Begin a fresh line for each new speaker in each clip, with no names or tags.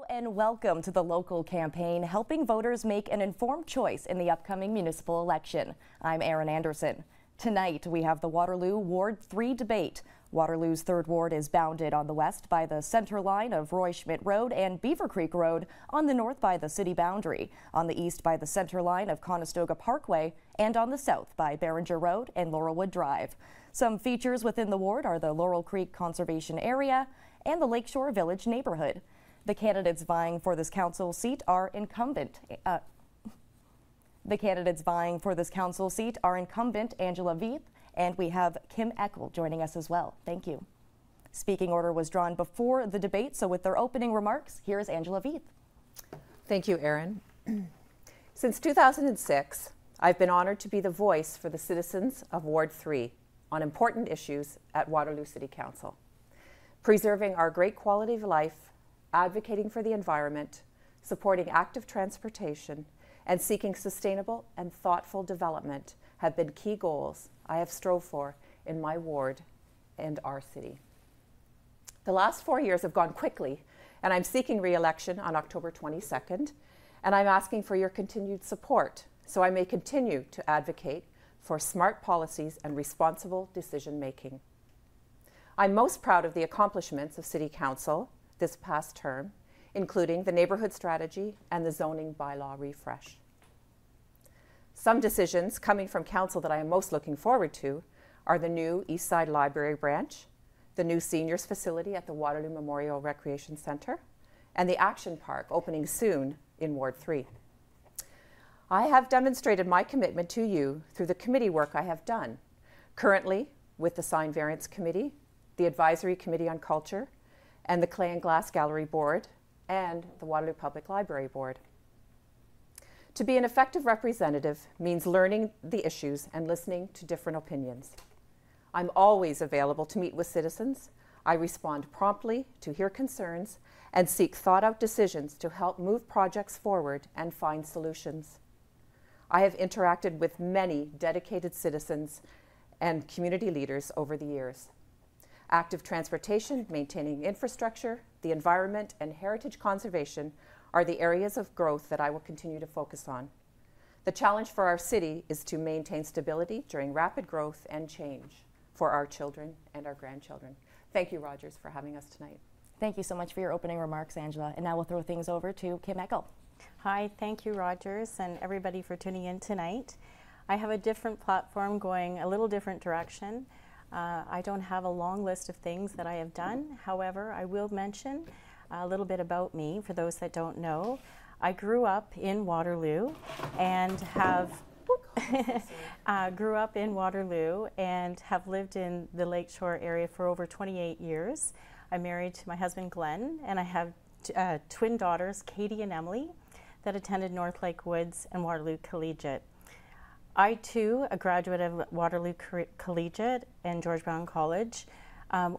And welcome to the local campaign helping voters make an informed choice in the upcoming municipal election. I'm Erin Anderson. Tonight we have the Waterloo Ward 3 debate. Waterloo's 3rd Ward is bounded on the west by the center line of Roy Schmidt Road and Beaver Creek Road, on the north by the city boundary, on the east by the center line of Conestoga Parkway, and on the south by Barringer Road and Laurelwood Drive. Some features within the ward are the Laurel Creek Conservation Area and the Lakeshore Village neighborhood. The candidates vying for this council seat are incumbent Angela Veith, and we have Kim Eckel joining us as well. Thank you. Speaking order was drawn before the debate, so with their opening remarks, here's Angela Veith.
Thank you, Erin. Since 2006, I've been honored to be the voice for the citizens of Ward 3 on important issues at Waterloo City Council. Preserving our great quality of life, advocating for the environment, supporting active transportation, and seeking sustainable and thoughtful development have been key goals I have strove for in my ward and our city. The last 4 years have gone quickly, and I'm seeking re-election on October 22nd, and I'm asking for your continued support so I may continue to advocate for smart policies and responsible decision-making. I'm most proud of the accomplishments of City Council this past term, including the neighborhood strategy and the zoning bylaw refresh. Some decisions coming from Council that I am most looking forward to are the new East Side Library branch, the new seniors facility at the Waterloo Memorial Recreation Centre, and the Action Park opening soon in Ward 3. I have demonstrated my commitment to you through the committee work I have done, currently with the Sign Variance Committee, the Advisory Committee on Culture, and the Clay and Glass Gallery Board, and the Waterloo Public Library Board. To be an effective representative means learning the issues and listening to different opinions. I'm always available to meet with citizens. I respond promptly to hear concerns and seek thought-out decisions to help move projects forward and find solutions. I have interacted with many dedicated citizens and community leaders over the years. Active transportation, maintaining infrastructure, the environment, and heritage conservation are the areas of growth that I will continue to focus on. The challenge for our city is to maintain stability during rapid growth and change for our children and our grandchildren. Thank you, Rogers, for having us tonight.
Thank you so much for your opening remarks, Angela. And now we'll throw things over to Kim Eckel.
Hi, thank you, Rogers, and everybody for tuning in tonight. I have a different platform going a little different direction. I don't have a long list of things that I have done. However, I will mention a little bit about me for those that don't know. I grew up in Waterloo and have lived in the Lakeshore area for over 28 years. I'm married to my husband Glenn, and I have twin daughters, Katie and Emily, that attended North Lake Woods and Waterloo Collegiate. I too, a graduate of Waterloo Collegiate and George Brown College,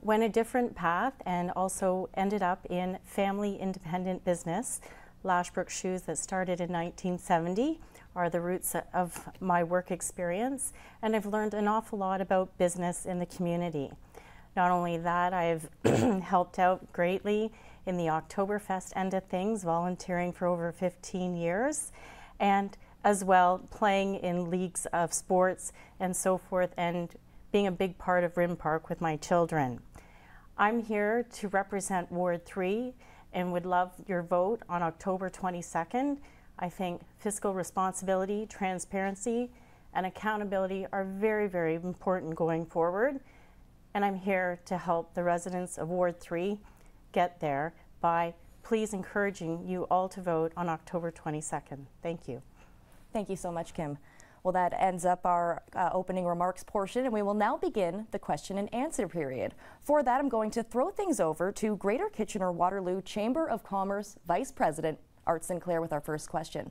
went a different path and also ended up in family independent business. Lashbrook Shoes, that started in 1970, are the roots of my work experience, and I've learned an awful lot about business in the community. Not only that, I've helped out greatly in the Oktoberfest end of things, volunteering for over 15 years, and as well playing in leagues of sports and so forth, and being a big part of Rim Park with my children. I'm here to represent Ward 3 and would love your vote on October 22nd. I think fiscal responsibility, transparency, and accountability are very, very important going forward. And I'm here to help the residents of Ward 3 get there by please encouraging you all to vote on October 22nd. Thank you.
Thank you so much, Kim. Well, that ends up our opening remarks portion, and we will now begin the question and answer period. For that, I'm going to throw things over to Greater Kitchener-Waterloo Chamber of Commerce Vice President Art Sinclair with our first question.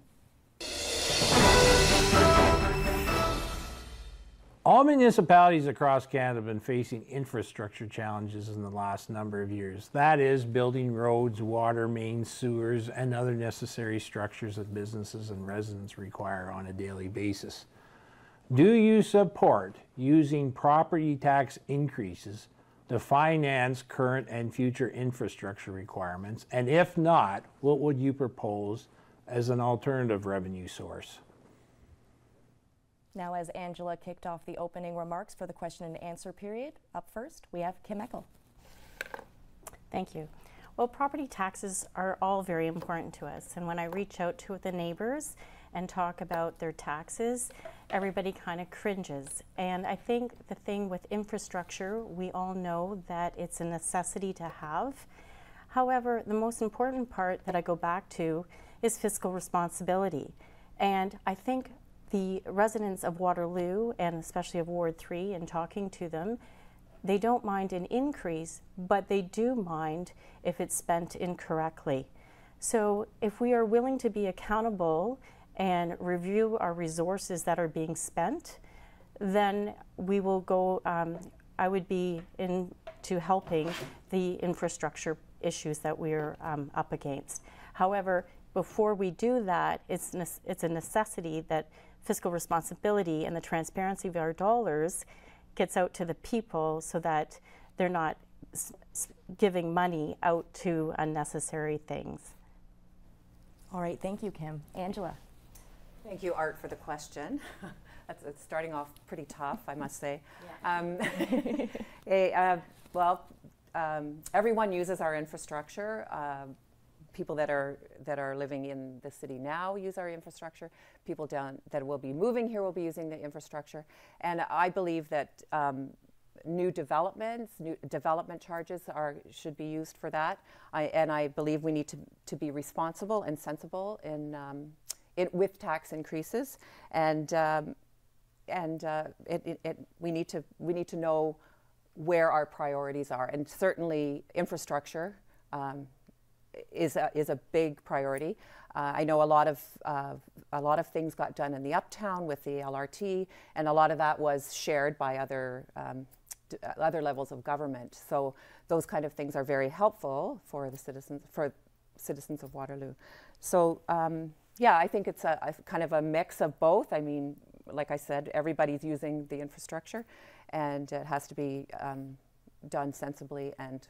All municipalities across Canada have been facing infrastructure challenges in the last number of years. That is, building roads, water mains, sewers, and other necessary structures that businesses and residents require on a daily basis. Do you support using property tax increases to finance current and future infrastructure requirements? And if not, what would you propose as an alternative revenue source?
Now, as Angela kicked off the opening remarks for the question and answer period, up first we have Kim Eckel.
Thank you. Well, property taxes are all very important to us, and when I reach out to the neighbors and talk about their taxes, everybody kind of cringes. And I think the thing with infrastructure, we all know that it's a necessity to have. However, the most important part that I go back to is fiscal responsibility. And I think the residents of Waterloo, and especially of Ward 3, in talking to them, they don't mind an increase, but they do mind if it's spent incorrectly. So if we are willing to be accountable and review our resources that are being spent, then we will go, I would be into helping the infrastructure issues that we're up against. However, before we do that, it's a necessity that fiscal responsibility and the transparency of our dollars gets out to the people so that they're not giving money out to unnecessary things.
All right, thank you, Kim. Angela.
Thank you, Art, for the question. It's starting off pretty tough, I must say. Yeah. Everyone uses our infrastructure. People that are living in the city now use our infrastructure. People that will be moving here will be using the infrastructure. And I believe that new development charges should be used for that. I believe we need to be responsible and sensible with tax increases. And we need to know where our priorities are. And certainly infrastructure is a big priority. I know a lot of things got done in the Uptown with the LRT, and a lot of that was shared by other levels of government. So those kind of things are very helpful for the citizens of Waterloo. So yeah, I think it's a kind of a mix of both. I mean, like I said, everybody's using the infrastructure, and it has to be done sensibly and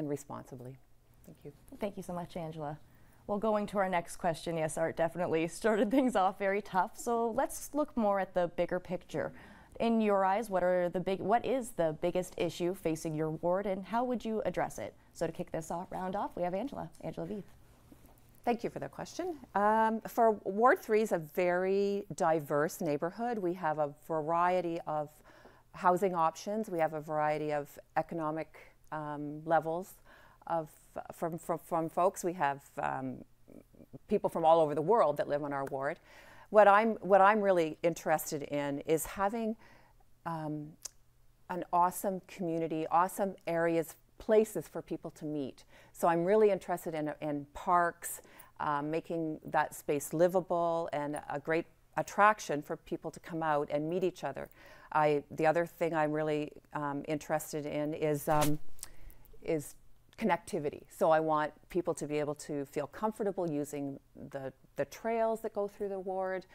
responsibly. Thank you.
Thank you so much, Angela. Well, going to our next question, yes, Art definitely started things off very tough. So let's look more at the bigger picture. In your eyes, what is the biggest issue facing your ward, and how would you address it? So to kick this round off, we have Angela Vieth.
Thank you for the question. For Ward 3 is a very diverse neighborhood. We have a variety of housing options. We have a variety of economic levels from folks. We have people from all over the world that live on our ward. What I'm really interested in is having an awesome community, awesome areas, places for people to meet. So I'm really interested in parks, making that space livable and a great attraction for people to come out and meet each other. The other thing I'm really interested in is connectivity. So I want people to be able to feel comfortable using the trails that go through the ward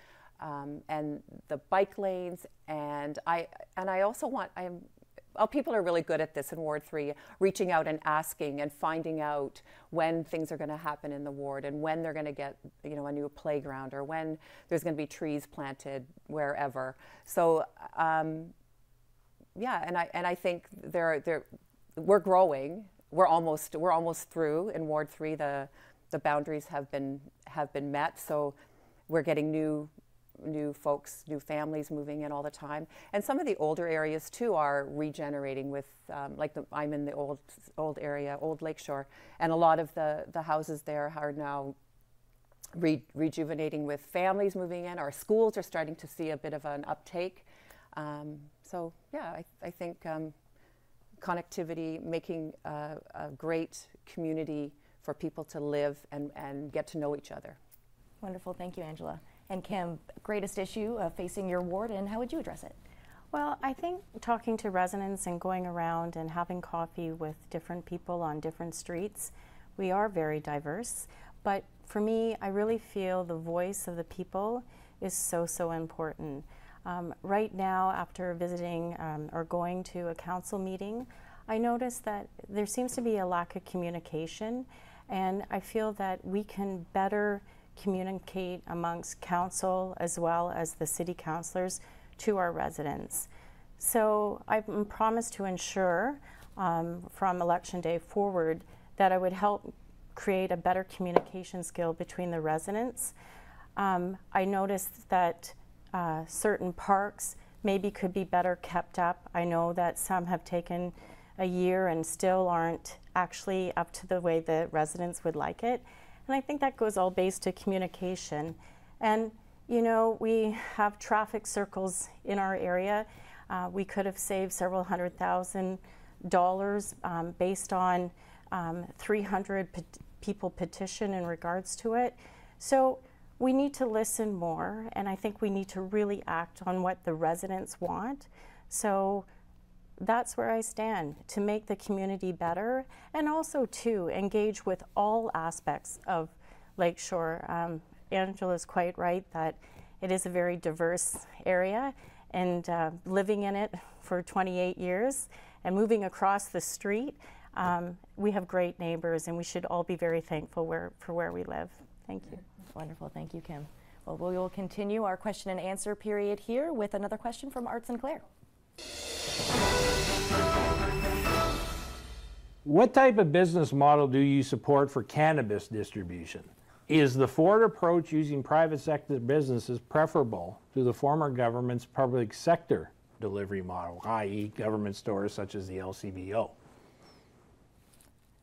and the bike lanes. And I also want, people are really good at this in Ward 3, reaching out and asking and finding out when things are going to happen in the ward and when they're going to get, a new playground or when there's going to be trees planted wherever. So yeah, and I think we're growing. We're almost through in Ward 3. The boundaries have been met, so we're getting new folks, new families moving in all the time. And some of the older areas too are regenerating with, I'm in the old area, Old Lakeshore, and a lot of the houses there are now rejuvenating with families moving in. Our schools are starting to see a bit of an uptake. So yeah, I think connectivity, making a great community for people to live and get to know each other.
Wonderful, thank you, Angela. And Kim, greatest issue facing your ward, and how would you address it?
Well, I think talking to residents and going around and having coffee with different people on different streets, we are very diverse. But for me, I really feel the voice of the people is so important. Right now, after visiting or going to a council meeting, I noticed that there seems to be a lack of communication, and I feel that we can better communicate amongst council as well as the city councillors to our residents. So I promised to ensure from election day forward that I would help create a better communication skill between the residents. I noticed that certain parks maybe could be better kept up. I know that some have taken a year and still aren't actually up to the way the residents would like it. And I think that goes all based to communication. And you know, we have traffic circles in our area. We could have saved several $100,000 based on 300 people petition in regards to it. So we need to listen more, and I think we need to really act on what the residents want. So that's where I stand, to make the community better, and also to engage with all aspects of Lakeshore. Angela's quite right that it is a very diverse area, and living in it for 28 years and moving across the street, we have great neighbors, and we should all be very thankful for where we live. Thank you.
Wonderful. Thank you, Kim. Well, we will continue our question and answer period here with another question from Art Sinclair.
What type of business model do you support for cannabis distribution? Is the Ford approach using private sector businesses preferable to the former government's public sector delivery model, i.e. government stores such as the LCBO?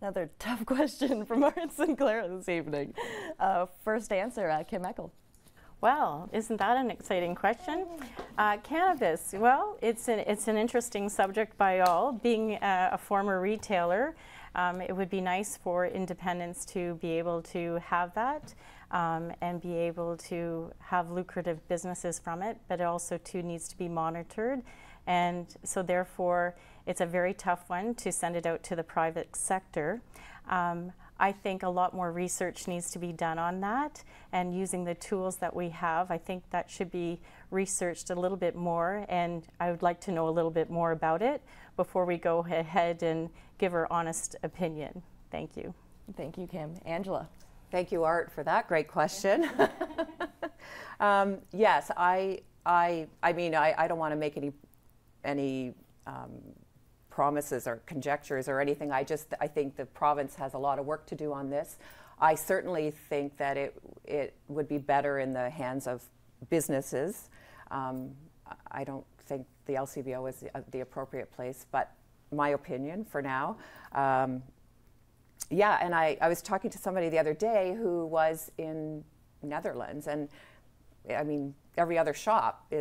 Another tough question from Art Sinclair this evening. First answer, Kim Eckel.
Well, isn't that an exciting question? Cannabis, well, it's an interesting subject by all. Being a former retailer, it would be nice for independents to be able to have that and be able to have lucrative businesses from it, but it also too needs to be monitored. And so therefore, it's a very tough one to send it out to the private sector. I think a lot more research needs to be done on that, and using the tools that we have, I think that should be researched a little bit more, and I would like to know a little bit more about it before we go ahead and give our honest opinion. Thank you.
Thank you, Kim. Angela.
Thank you, Art, for that great question. Yes, I mean, I don't want to make any promises or conjectures or anything. I think the province has a lot of work to do on this. I certainly think that it would be better in the hands of businesses. I don't think the LCBO is the appropriate place, but my opinion for now. Yeah, and I was talking to somebody the other day who was in Netherlands, and I mean, every other shop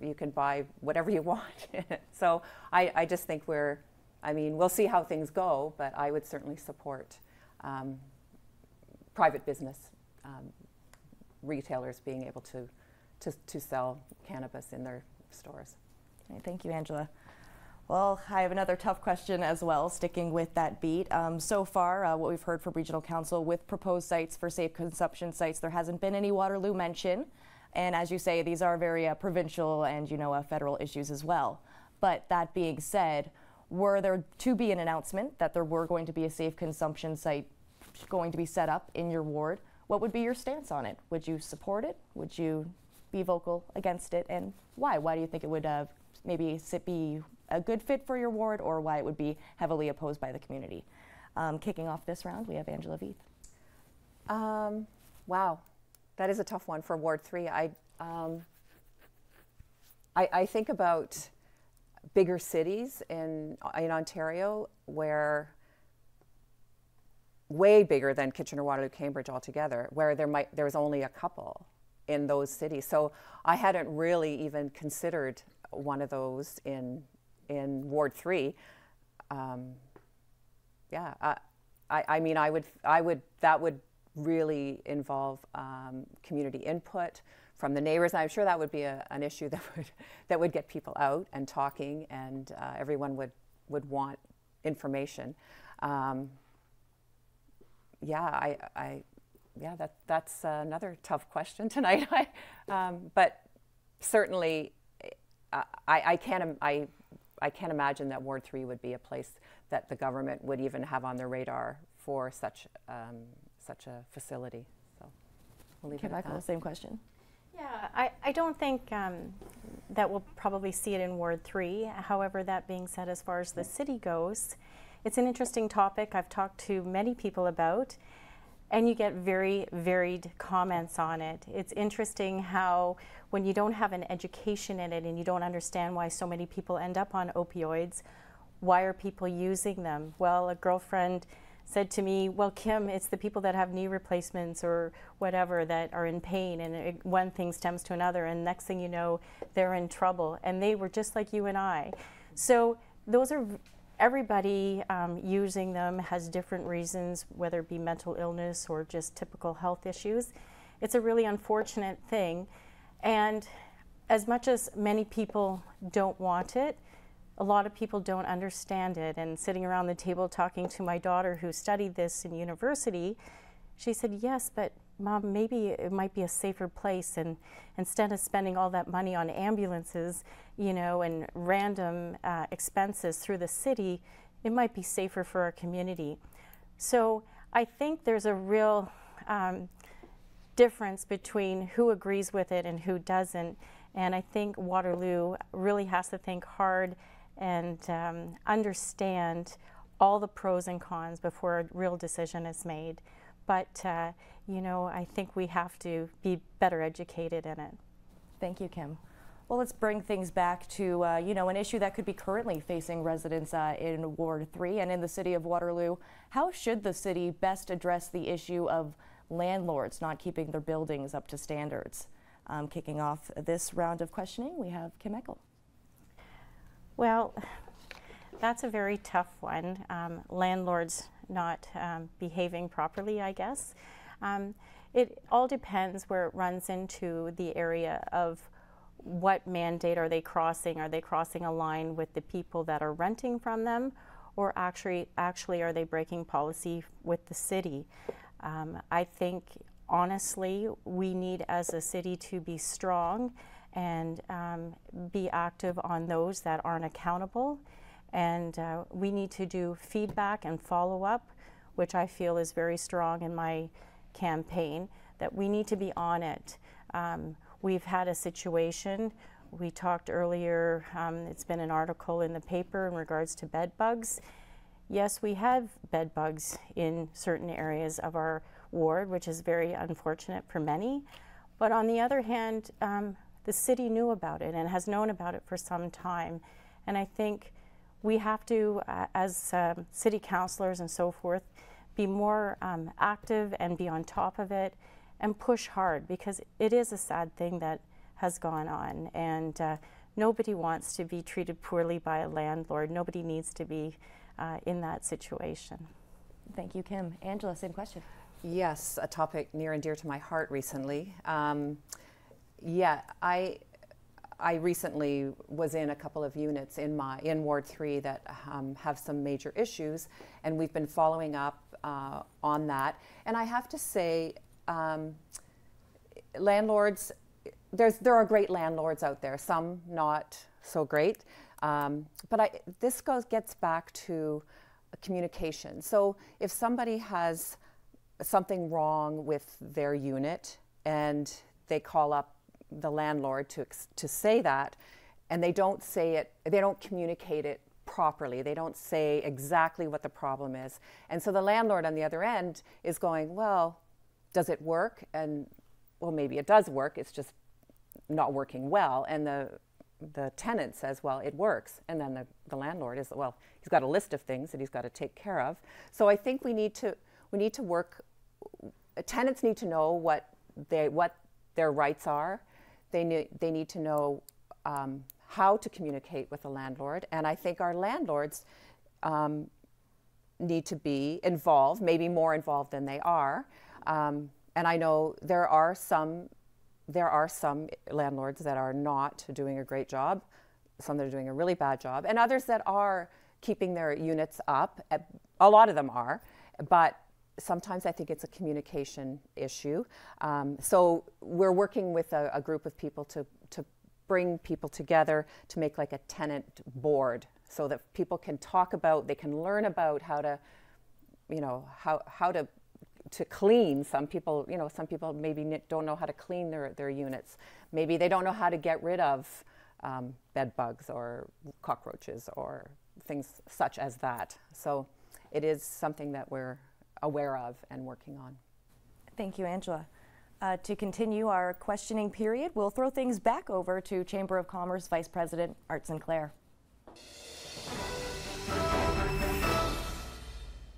you can buy whatever you want in it. So I just think we'll see how things go, but I would certainly support private business retailers being able to sell cannabis in their stores.
Okay, thank you, Angela. Well, I have another tough question as well, sticking with that beat. So far, what we've heard from Regional Council with proposed sites for safe consumption sites, there hasn't been any Waterloo mention. And as you say, these are very provincial and, federal issues as well. But that being said, were there to be an announcement that there were going to be a safe consumption site going to be set up in your ward, what would be your stance on it? Would you support it? Would you be vocal against it? And why? Why do you think it would maybe be a good fit for your ward, or why it would be heavily opposed by the community? Kicking off this round, we have Angela Veith.
Wow. That is a tough one for Ward 3. I think about bigger cities in Ontario, where way bigger than Kitchener, Waterloo, Cambridge altogether, where there's only a couple in those cities. So I hadn't really even considered one of those in Ward 3. Yeah, I mean, that would really involve community input from the neighbors. And I'm sure that would be an issue that would get people out and talking, and everyone would want information. That's another tough question tonight. But certainly, I I can't imagine that Ward 3 would be a place that the government would even have on their radar for such a facility. So we'll leave it at that.
Same question.
Yeah, I don't think that we'll probably see it in Ward 3. However, that being said, as far as the city goes, it's an interesting topic I've talked to many people about, and you get very varied comments on it. It's interesting how when you don't have an education in it and you don't understand why so many people end up on opioids, why are people using them? Well, a girlfriend said to me, well, Kim, it's the people that have knee replacements or whatever that are in pain, and one thing stems to another, and next thing you know, they're in trouble. And they were just like you and I. So those are, everybody using them has different reasons, whether it be mental illness or just typical health issues. It's a really unfortunate thing. And as much as many people don't want it, a lot of people don't understand it. And sitting around the table talking to my daughter who studied this in university, she said, yes, but Mom, maybe it might be a safer place, and instead of spending all that money on ambulances, you know, and random expenses through the city, it might be safer for our community. So I think there's a real difference between who agrees with it and who doesn't. And I think Waterloo really has to think hard and understand all the pros and cons before a real decision is made. But, you know, I think we have to be better educated in it.
Thank you, Kim. Well, let's bring things back to, you know, an issue that could be currently facing residents in Ward 3 and in the city of Waterloo. How should the city best address the issue of landlords not keeping their buildings up to standards? Kicking off this round of questioning, we have Kim Eckel.
Well, that's a very tough one. Landlords not behaving properly, I guess. It all depends where it runs into the area of what mandate are they crossing? Are they crossing a line with the people that are renting from them, or actually are they breaking policy with the city? I think, honestly, we need as a city to be strong and be active on those that aren't accountable. And we need to do feedback and follow-up, which I feel is very strong in my campaign, that we need to be on it. We've had a situation, we talked earlier, it's been an article in the paper in regards to bed bugs. Yes, we have bed bugs in certain areas of our ward, which is very unfortunate for many. But on the other hand, the city knew about it and has known about it for some time. And I think we have to, as city councilors and so forth, be more active and be on top of it and push hard, because it is a sad thing that has gone on, and nobody wants to be treated poorly by a landlord. Nobody needs to be in that situation.
Thank you, Kim. Angela, same question.
Yes, a topic near and dear to my heart recently. Yeah, I recently was in a couple of units in Ward 3 that have some major issues, and we've been following up on that. And I have to say, landlords, there are great landlords out there, some not so great, but this gets back to communication. So if somebody has something wrong with their unit and they call up the landlord to say that, and they don't say it, they don't communicate it properly, they don't say exactly what the problem is, and so the landlord on the other end is going, well, does it work? And well, maybe it does work, it's just not working well. And the tenant says, well, it works. And then the landlord is, well, he's got a list of things that he's got to take care of. So I think we need to work, tenants need to know what their rights are. They need to know how to communicate with the landlord. And I think our landlords need to be involved, maybe more involved than they are. And I know there are some landlords that are not doing a great job, some that are doing a really bad job, and others that are keeping their units up. A lot of them are, but sometimes I think it's a communication issue. So we're working with a group of people to bring people together to make like a tenant board so that people can talk about, they can learn about how to, you know, how to clean. Some people, you know, some people maybe don't know how to clean their units. Maybe they don't know how to get rid of bed bugs or cockroaches or things such as that. So it is something that we're aware of and working on.
Thank you, Angela. To continue our questioning period, we'll throw things back over to Chamber of Commerce Vice President Art Sinclair.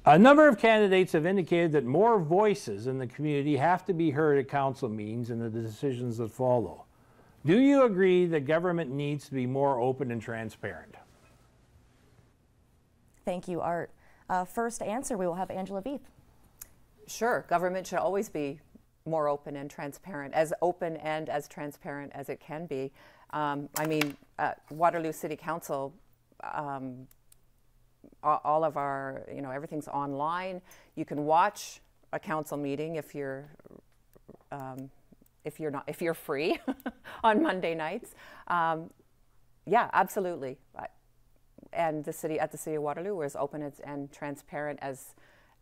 A number of candidates have indicated that more voices in the community have to be heard at council meetings and the decisions that follow. Do you agree that government needs to be more open and transparent?
Thank you, Art. First to answer, we will have Angela Veith.
Sure, government should always be more open and transparent, as open and as transparent as it can be. I mean, Waterloo City Council, all of our, you know, everything's online. You can watch a council meeting if you're free on Monday nights. Yeah, absolutely. And the city of Waterloo, we're as open and transparent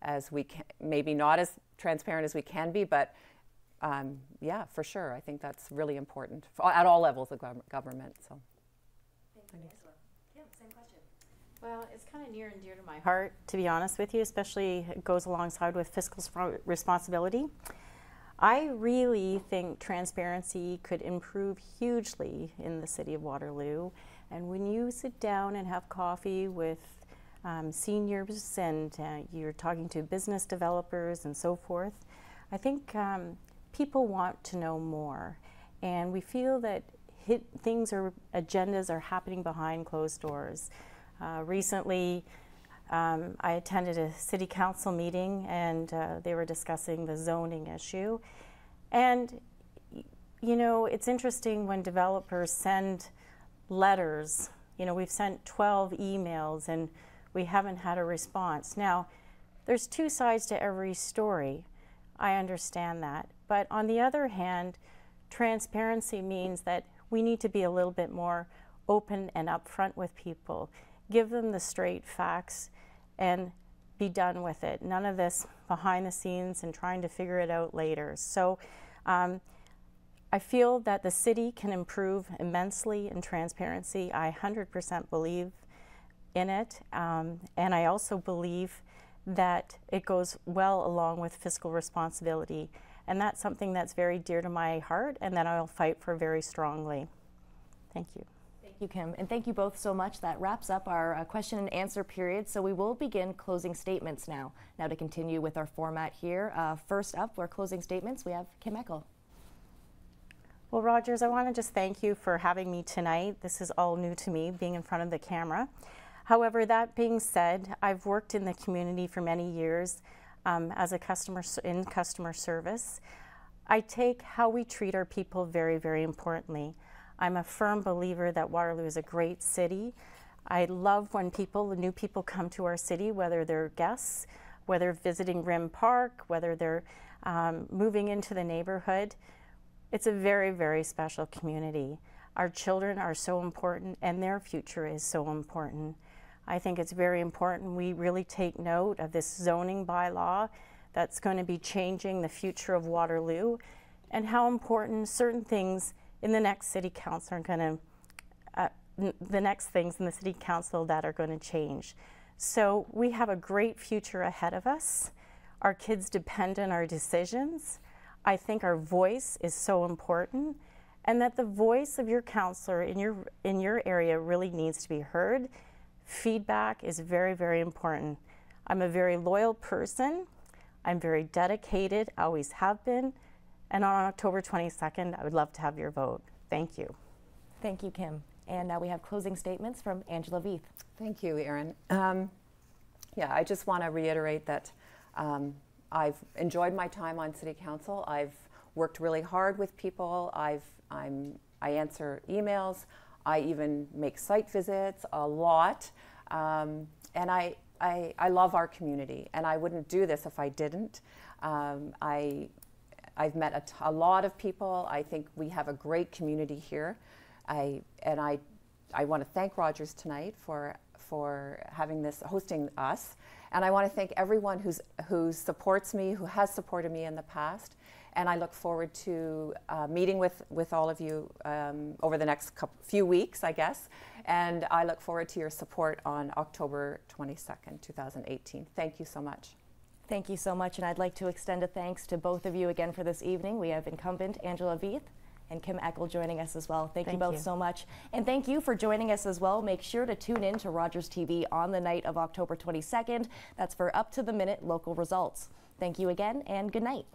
as we can. Maybe not as transparent as we can be, but yeah, for sure. I think that's really important at all levels of government. So.
Thank you, Angela. Kim, same question.
Well, it's kind of near and dear to my heart, to be honest with you, especially it goes alongside with fiscal responsibility. I really think transparency could improve hugely in the city of Waterloo. And when you sit down and have coffee with seniors and you're talking to business developers and so forth, I think people want to know more. And we feel that agendas are happening behind closed doors. Recently, I attended a city council meeting and they were discussing the zoning issue. And, you know, it's interesting when developers send letters. You know, we've sent 12 emails and we haven't had a response. Now, there's two sides to every story. I understand that. But on the other hand, transparency means that we need to be a little bit more open and upfront with people. Give them the straight facts and be done with it. None of this behind the scenes and trying to figure it out later. So I feel that the city can improve immensely in transparency. I 100% believe in it. And I also believe that it goes well along with fiscal responsibility. And that's something that's very dear to my heart and that I'll fight for very strongly. Thank you.
Thank you, Kim, and thank you both so much. That wraps up our question and answer period, so we will begin closing statements now. Now to continue with our format here, first up for closing statements, we have Kim Eckel.
Well, Rogers, I want to just thank you for having me tonight. This is all new to me, being in front of the camera. However, that being said, I've worked in the community for many years as a customer service. I take how we treat our people very, very importantly. I'm a firm believer that Waterloo is a great city. I love when new people come to our city, whether they're guests, whether visiting Rim Park, whether they're moving into the neighborhood. It's a very, very special community. Our children are so important and their future is so important. I think it's very important we really take note of this zoning bylaw that's going to be changing the future of Waterloo and how important certain things in the next city council are going to, the next things in the city council that are going to change. So we have a great future ahead of us. Our kids depend on our decisions. I think our voice is so important and that the voice of your councillor in your area really needs to be heard. Feedback is very, very important. I'm a very loyal person. I'm very dedicated, always have been. And on October 22nd, I would love to have your vote. Thank you.
Thank you, Kim. And now we have closing statements from Angela Veith.
Thank you, Erin. Yeah, I just want to reiterate that I've enjoyed my time on City Council. I've worked really hard with people. I answer emails. I even make site visits a lot. And I love our community, and I wouldn't do this if I didn't. I've met a lot of people. I think we have a great community here. I want to thank Rogers tonight for having this, hosting us, and I want to thank everyone who supports me, who has supported me in the past, and I look forward to meeting with all of you over the next few weeks, I guess, and I look forward to your support on October 22nd, 2018. Thank you so much.
Thank you so much, and I'd like to extend a thanks to both of you again for this evening. We have incumbent Angela Veith and Kim Eckel joining us as well. Thank you both so much. And thank you for joining us as well. Make sure to tune in to Rogers TV on the night of October 22nd. That's for up-to-the-minute local results. Thank you again, and good night.